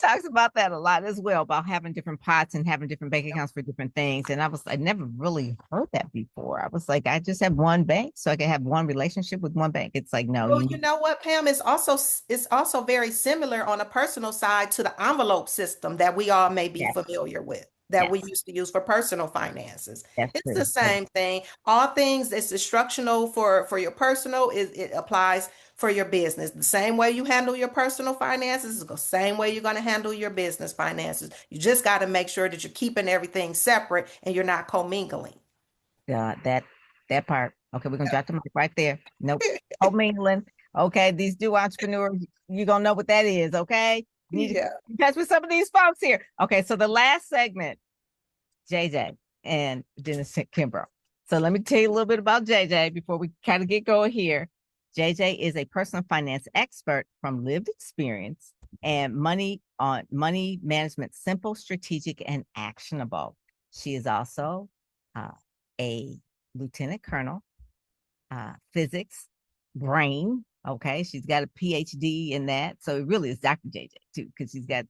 talks about that a lot as well, about having different pots and having different bank accounts for different things. And I never really heard that before. I was like, I just have one bank, so I can have one relationship with one bank. It's like, no, Well, you you need. know what, Pam, it's also very similar on a personal side to the envelope system that we all may be Yes, familiar with, that we yes, used to use for personal finances. that's It's true. the same thing. All things that's instructional for your personal, it applies for your business. The same way you handle your personal finances is the same way you're going to handle your business finances. You just got to make sure that you're keeping everything separate and you're not commingling. That part. Okay, we're gonna drop the mic right there. Nope. Oh, mingling. Okay, these new entrepreneurs, you gonna know what that is. Okay, you need to Yeah. get in touch with some of these folks here. Okay, so the last segment, JJ and Dennis Kimbro. So let me tell you a little bit about JJ before we kind of get going here. JJ is a personal finance expert from lived experience and money management, simple, strategic, and actionable. She is also uh, a lieutenant colonel, physics, brain. Okay, she's got a PhD in that, so it really is Dr. JJ too, because got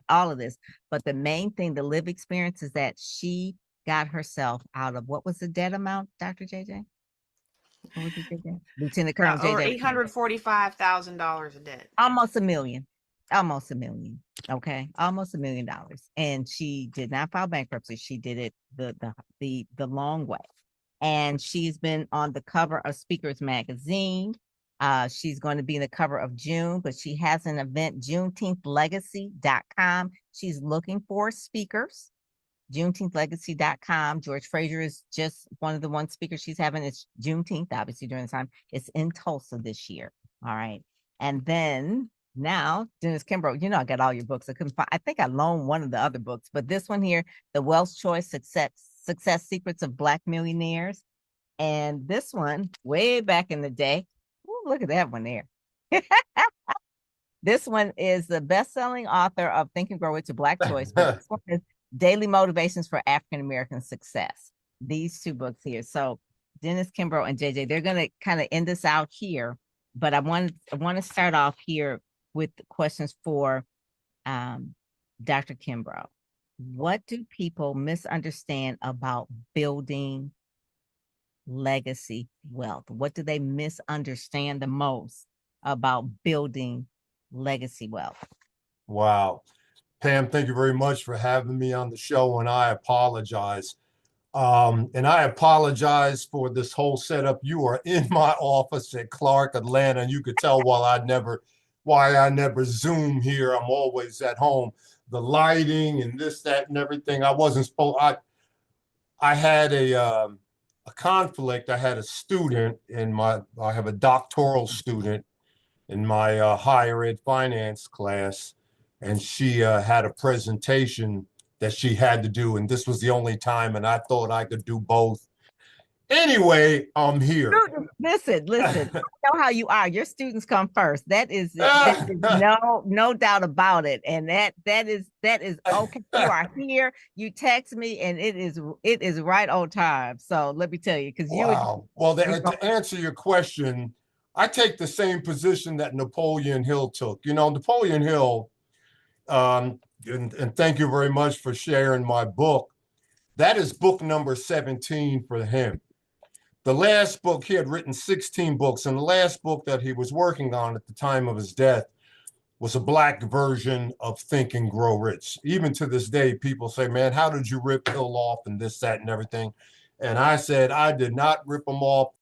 all of this. But the main thing, the live experience, is that she got herself out of what was the debt amount, Dr. JJ? What was it, JJ? Lieutenant Colonel Over JJ? $845,000 in debt. Almost a million. Almost a million. Okay, almost $1 million. And she did not file bankruptcy. She did it the long way. And she's been on the cover of Speakers Magazine. She's going to be in the cover of June, but she has an event, JuneteenthLegacy.com. She's looking for speakers. JuneteenthLegacy.com. George Fraser is just one of the one speakers she's having. It's Juneteenth, obviously, during the time. It's in Tulsa this year. All right. And then now, Dennis Kimbro, I got all your books. I think I loaned one of the other books, but this one here, The Wealth Choice Success Secrets of Black Millionaires. And this one, way back in the day. Ooh, look at that one there. This one is the best-selling author of Think and Grow Rich, a Black Choice, but this one is Daily Motivations for African American Success. These two books here. So Dennis Kimbro and JJ, they're going to kind of end this out here, but I want to start off here with questions for Dr. Kimbro. What do people misunderstand about building legacy wealth? What do they misunderstand the most about building legacy wealth? Wow. Pam, thank you very much for having me on the show, and I apologize. And I apologize for this whole setup. You are in my office at Clark, Atlanta, and you could tell why I never Zoom here. I'm always at home. The lighting and this, that, and everything. I had a conflict. I had a student I have a doctoral student in my higher ed finance class, and she had a presentation that she had to do, and this was the only time, and I thought I could do both. Anyway, I'm here. Listen. I know how you are. Your students come first. That is no doubt about it. And that is okay. You are here. You text me, and it is right on time. So let me tell you, because wow. Well, to answer your question, I take the same position that Napoleon Hill took. Napoleon Hill, and thank you very much for sharing my book. That is book number 17 for him. The last book, he had written 16 books, and the last book that he was working on at the time of his death was a Black version of Think and Grow Rich. Even to this day, people say, man, how did you rip Hill off and this, that, and everything? And I said, I did not rip him off.